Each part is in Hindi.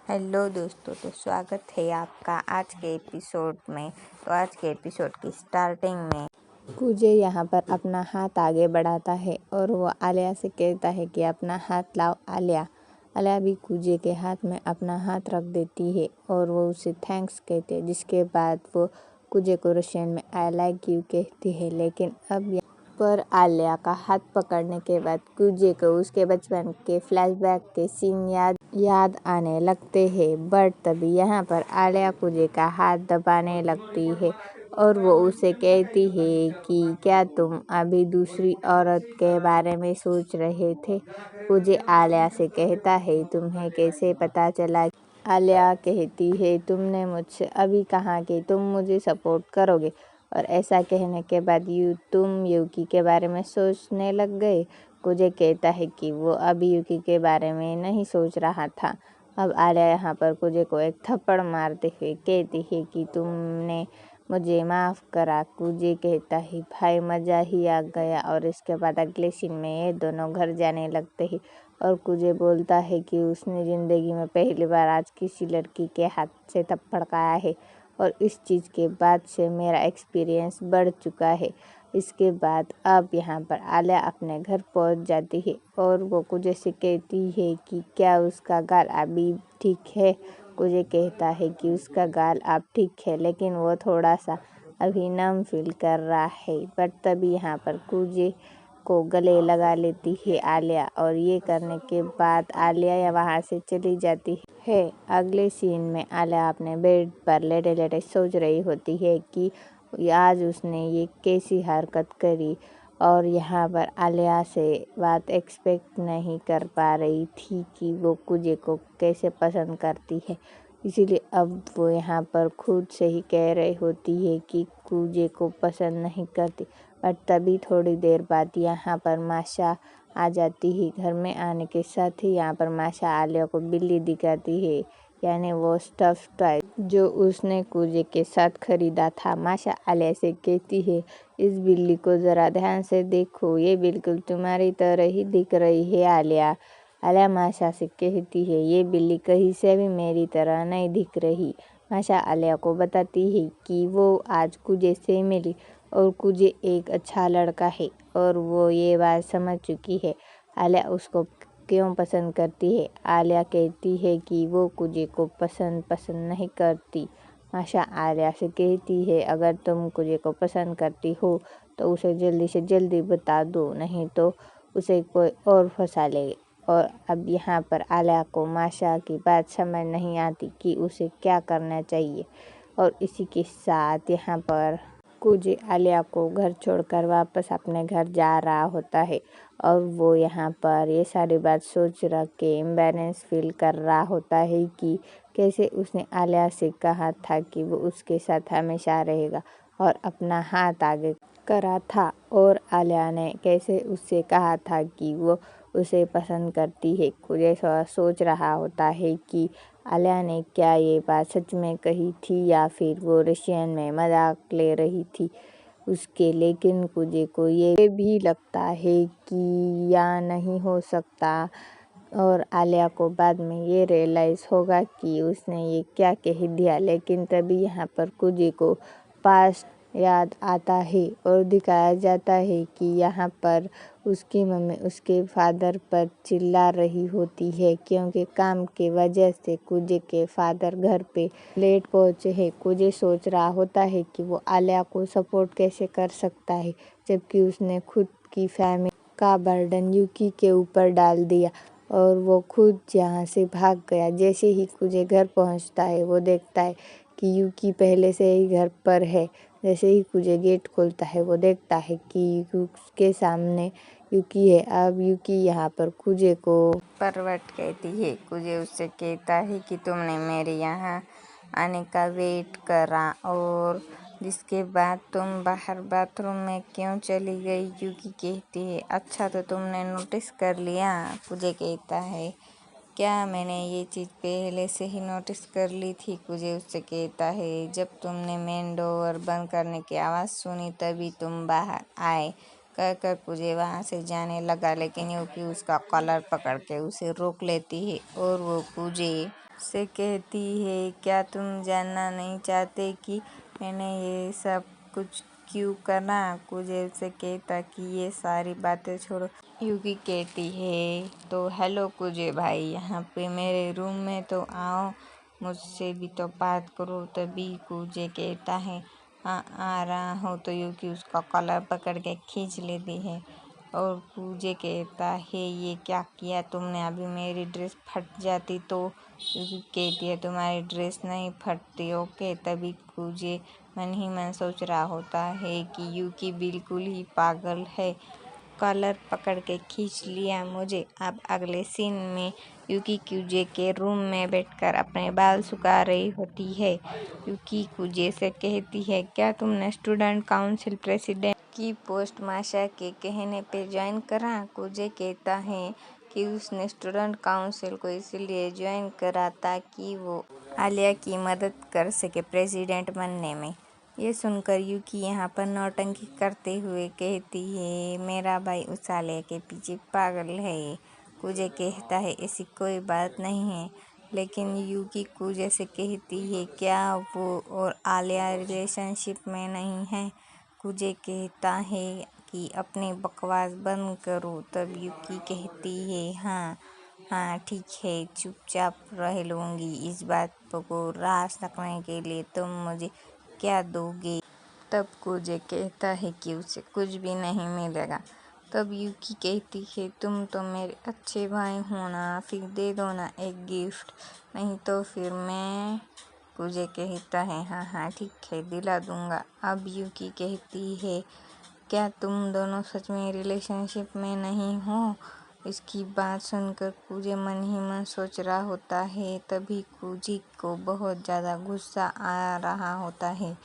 हेलो दोस्तों, तो स्वागत है आपका आज के एपिसोड में। तो आज के एपिसोड की स्टार्टिंग में कुजे यहाँ पर अपना हाथ आगे बढ़ाता है और वो आलिया से कहता है कि अपना हाथ लाओ आलिया। आलिया भी कुजे के हाथ में अपना हाथ रख देती है और वो उसे थैंक्स कहते हैं, जिसके बाद वो कुजे को रशियन में आई लाइक यू कहती है। लेकिन अब पर आलिया का हाथ पकड़ने के बाद कुजे को उसके बचपन के फ्लैशबैक के सीन याद आने लगते हैं। बट तभी यहाँ पर आलिया कुजे का हाथ दबाने लगती है और वो उसे कहती है कि क्या तुम अभी दूसरी औरत के बारे में सोच रहे थे। कुजे आलिया से कहता है, तुम्हें कैसे पता चला? आलिया कहती है, तुमने मुझसे अभी कहा कि तुम मुझे सपोर्ट करोगे, और ऐसा कहने के बाद तुम यूकी के बारे में सोचने लग गए। कुजे कहता है कि वो अभी यूकी के बारे में नहीं सोच रहा था। अब आलिया यहाँ पर कुजे को एक थप्पड़ मारते हुए कहती है कि तुमने मुझे माफ़ करा। कुजे कहता है, भाई मज़ा ही आ गया। और इसके बाद अगले सीन में ये दोनों घर जाने लगते हैं और कुजे बोलता है कि उसने ज़िंदगी में पहली बार आज किसी लड़की के हाथ से थप्पड़ खाया है और इस चीज़ के बाद से मेरा एक्सपीरियंस बढ़ चुका है। इसके बाद अब यहाँ पर आलिया अपने घर पहुँच जाती है और वो कुजे से कहती है कि क्या उसका गाल अभी ठीक है। कुजे कहता है कि उसका गाल अब ठीक है, लेकिन वो थोड़ा सा अभी नम फील कर रहा है। बट तभी यहाँ पर कुजे को गले लगा लेती है आलिया, और ये करने के बाद आलिया वहाँ से चली जाती है। अगले सीन में आलिया अपने बेड पर लेटे लेटे सोच रही होती है कि आज उसने ये कैसी हरकत करी, और यहाँ पर आलिया से बात एक्सपेक्ट नहीं कर पा रही थी कि वो कुजे को कैसे पसंद करती है। इसीलिए अब वो यहाँ पर खुद से ही कह रही होती है कि कुजे को पसंद नहीं करती। बट तभी थोड़ी देर बाद यहाँ पर माशा आ जाती है। घर में आने के साथ ही यहाँ पर माशा आलिया को बिल्ली दिखाती है, यानी वो स्टफ टॉय जो उसने कुजे के साथ खरीदा था। माशा आलिया से कहती है, इस बिल्ली को ज़रा ध्यान से देखो, ये बिल्कुल तुम्हारी तरह ही दिख रही है आलिया। आलिया माशा से कहती है, ये बिल्ली कहीं से भी मेरी तरह नहीं दिख रही। माशा आलिया को बताती है कि वो आज कुजे से मिली और कुजे एक अच्छा लड़का है और वो ये बात समझ चुकी है। आलिया उसको क्यों पसंद करती है? आलिया कहती है कि वो कुजे को पसंद नहीं करती। माशा आलिया से कहती है, अगर तुम कुजे को पसंद करती हो तो उसे जल्दी से जल्दी बता दो, नहीं तो उसे कोई और फंसा ले। और अब यहाँ पर आलिया को माशा की बात समझ नहीं आती कि उसे क्या करना चाहिए। और इसी के साथ यहाँ पर कुजे आलिया को घर छोड़कर वापस अपने घर जा रहा होता है और वो यहाँ पर ये सारी बात सोच रख के इम्बैलेंस फील कर रहा होता है कि कैसे उसने आलिया से कहा था कि वो उसके साथ हमेशा रहेगा और अपना हाथ आगे करा था, और आलिया ने कैसे उससे कहा था कि वो उसे पसंद करती है। कुजे सोच रहा होता है कि आलिया ने क्या ये बात सच में कही थी या फिर वो रशियन में मजाक ले रही थी उसके। लेकिन कुजे को ये भी लगता है कि या नहीं हो सकता, और आलिया को बाद में ये रियलाइज़ होगा कि उसने ये क्या कह दिया। लेकिन तभी यहाँ पर कुजे को पास्ट याद आता है और दिखाया जाता है कि यहाँ पर उसकी मम्मी उसके फादर पर चिल्ला रही होती है, क्योंकि काम के वजह से कुजे के फादर घर पे लेट पहुँचे हैं। कुजे सोच रहा होता है कि वो आलिया को सपोर्ट कैसे कर सकता है, जबकि उसने खुद की फैमिली का बर्डन यूकी के ऊपर डाल दिया और वो खुद यहाँ से भाग गया। जैसे ही कुजे घर पहुँचता है वो देखता है कि यूकी पहले से ही घर पर है। जैसे ही कुजे गेट खोलता है वो देखता है कि उसके सामने यूकी है। अब यूकी यहाँ पर कुजे को परवट कहती है। कुजे उससे कहता है कि तुमने मेरे यहाँ आने का वेट करा, और जिसके बाद तुम बाहर बाथरूम में क्यों चली गई? यूकी कहती है, अच्छा तो तुमने नोटिस कर लिया। कुजे कहता है, क्या मैंने ये चीज़ पहले से ही नोटिस कर ली थी? कुजे उससे कहता है, जब तुमने मेन डोर बंद करने की आवाज़ सुनी तभी तुम बाहर आए। कहकर कुजे वहाँ से जाने लगा, लेकिन यूकी उसका कॉलर पकड़ के उसे रोक लेती है और वो कुजे से कहती है, क्या तुम जानना नहीं चाहते कि मैंने ये सब कुछ क्यों करा? कुजे उससे कहता कि ये सारी बातें छोड़ो। यूकी कहती है, तो हेलो कुजे भाई, यहाँ पे मेरे रूम में तो आओ, मुझसे भी तो बात करो। तभी कुजे कहता है, हाँ आ रहा हूँ। तो यूकी उसका कॉलर पकड़ के खींच लेती है और कुजे कहता है, ये क्या किया तुमने? अभी मेरी ड्रेस फट जाती तो? यूकी कहती है, तुम्हारी ड्रेस नहीं फटती, ओके। तभी कुजे मन ही मन सोच रहा होता है कि यूकी बिल्कुल ही पागल है, कॉलर पकड़ के खींच लिया मुझे। अब अगले सीन में यूकी कुजे के रूम में बैठकर अपने बाल सुखा रही होती है। यूकी कुजे से कहती है, क्या तुमने स्टूडेंट काउंसिल प्रेसिडेंट की पोस्ट माशा के कहने पे ज्वाइन करा? कुजे कहता है कि उसने स्टूडेंट काउंसिल को इसलिए ज्वाइन करा ताकि वो आलिया की मदद कर सके प्रेसिडेंट बनने में। ये सुनकर यूकी यहाँ पर नौटंकी करते हुए कहती है, मेरा भाई उस आलिया के पीछे पागल है। कुजे कहता है, ऐसी कोई बात नहीं है। लेकिन यूकी कुजे से कहती है, क्या वो और आलिया रिलेशनशिप में नहीं है? कुजे कहता है कि अपनी बकवास बंद करो। तब यूकी कहती है, हाँ हाँ ठीक है, चुपचाप रह लूँगी। इस बात को राज रखने के लिए तुम मुझे क्या दोगे? तब कुजे कहता है कि उसे कुछ भी नहीं मिलेगा। तब यूकी कहती है, तुम तो मेरे अच्छे भाई हो ना, फिर दे दो ना एक गिफ्ट, नहीं तो फिर मैं। कुजे कहता है, हाँ हाँ ठीक है, दिला दूंगा। अब यूकी कहती है, क्या तुम दोनों सच में रिलेशनशिप में नहीं हो? इसकी बात सुनकर कुजे मन ही मन सोच रहा होता है। तभी कुजी को बहुत ज़्यादा गुस्सा आ रहा होता है।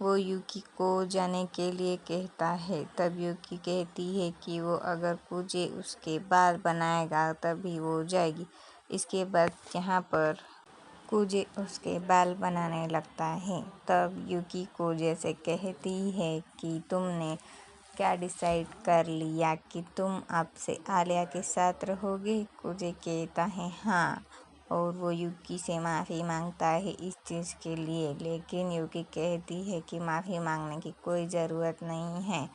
वो यूकी को जाने के लिए कहता है। तब यूकी कहती है कि वो अगर कुजे उसके बाल बनाएगा तभी वो जाएगी। इसके बाद यहाँ पर कुजे उसके बाल बनाने लगता है। तब यूकी कुजे से कहती है कि तुमने क्या डिसाइड कर लिया कि तुम अब से आलिया के साथ रहोगे? कुजे कहता है, हाँ। और वो यूकी से माफ़ी मांगता है इस चीज़ के लिए। लेकिन यूकी कहती है कि माफ़ी मांगने की कोई ज़रूरत नहीं है।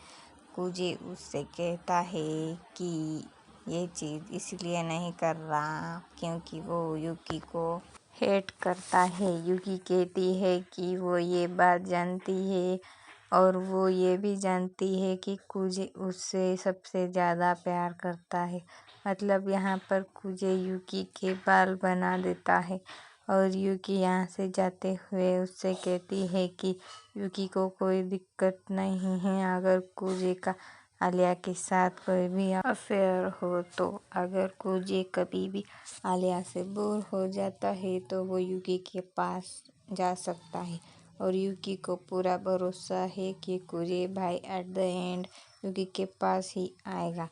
कुजे उससे कहता है कि ये चीज़ इसलिए नहीं कर रहा क्योंकि वो यूकी को हेट करता है। यूकी कहती है कि वो ये बात जानती है और वो ये भी जानती है कि कुजे उससे सबसे ज़्यादा प्यार करता है। मतलब यहाँ पर कुजे यूकी के बाल बना देता है और यूकी यहाँ से जाते हुए उससे कहती है कि यूकी को कोई दिक्कत नहीं है अगर कुजे का आलिया के साथ कोई भी अफेयर हो तो। अगर कुजे कभी भी आलिया से बोर हो जाता है तो वो यूकी के पास जा सकता है और यूकी को पूरा भरोसा है कि कुजे भाई एट द एंड यूकी के पास ही आएगा।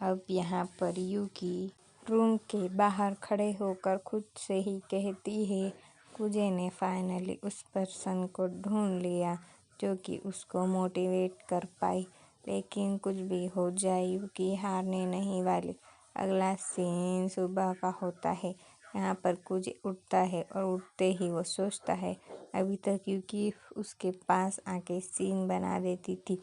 अब यहाँ पर यूकी रूम के बाहर खड़े होकर खुद से ही कहती है, कुजे ने फाइनली उस पर्सन को ढूंढ लिया जो कि उसको मोटिवेट कर पाई। लेकिन कुछ भी हो जाए यूकी हारने नहीं वाली। अगला सीन सुबह का होता है। यहाँ पर कुजे उठता है और उठते ही वो सोचता है, अभी तक यूकी उसके पास आके सीन बना देती थी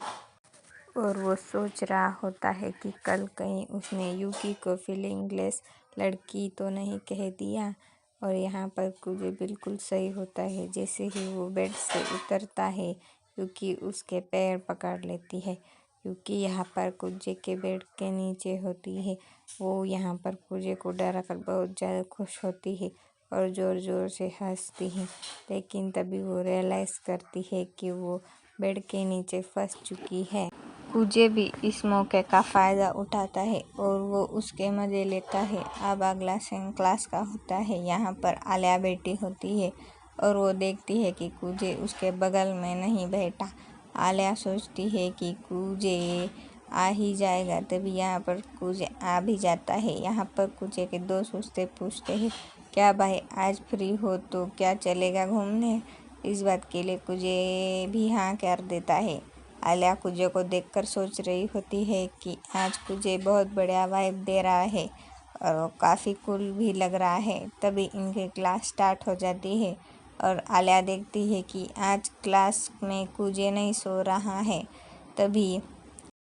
और वो सोच रहा होता है कि कल कहीं उसने यूकी को फीलिंगलेस लड़की तो नहीं कह दिया। और यहाँ पर कुजे बिल्कुल सही होता है। जैसे ही वो बेड से उतरता है यूकी उसके पैर पकड़ लेती है। यूकी यहाँ पर कुजे के बेड के नीचे होती है। वो यहाँ पर कुजे को डरा कर बहुत ज़्यादा खुश होती है और ज़ोर ज़ोर से हंसती है। लेकिन तभी वो रियलाइज़ करती है कि वो बेड के नीचे फंस चुकी है। कुजे भी इस मौके का फ़ायदा उठाता है और वो उसके मज़े लेता है। अब अगला सीन क्लास का होता है। यहाँ पर आलिया बैठी होती है और वो देखती है कि कुजे उसके बगल में नहीं बैठा। आलिया सोचती है कि कुजे आ ही जाएगा। तभी यहाँ पर कुजे आ भी जाता है। यहाँ पर कुजे के दोस्त उससे पूछते हैं, क्या भाई आज फ्री हो तो क्या चलेगा घूमने? इस बात के लिए कुजे भी हाँ कर देता है। आलिया कुजे को देखकर सोच रही होती है कि आज कुजे बहुत बढ़िया वाइब दे रहा है और वो काफ़ी कूल भी लग रहा है। तभी इनके क्लास स्टार्ट हो जाती है और आलिया देखती है कि आज क्लास में कूजे नहीं सो रहा है। तभी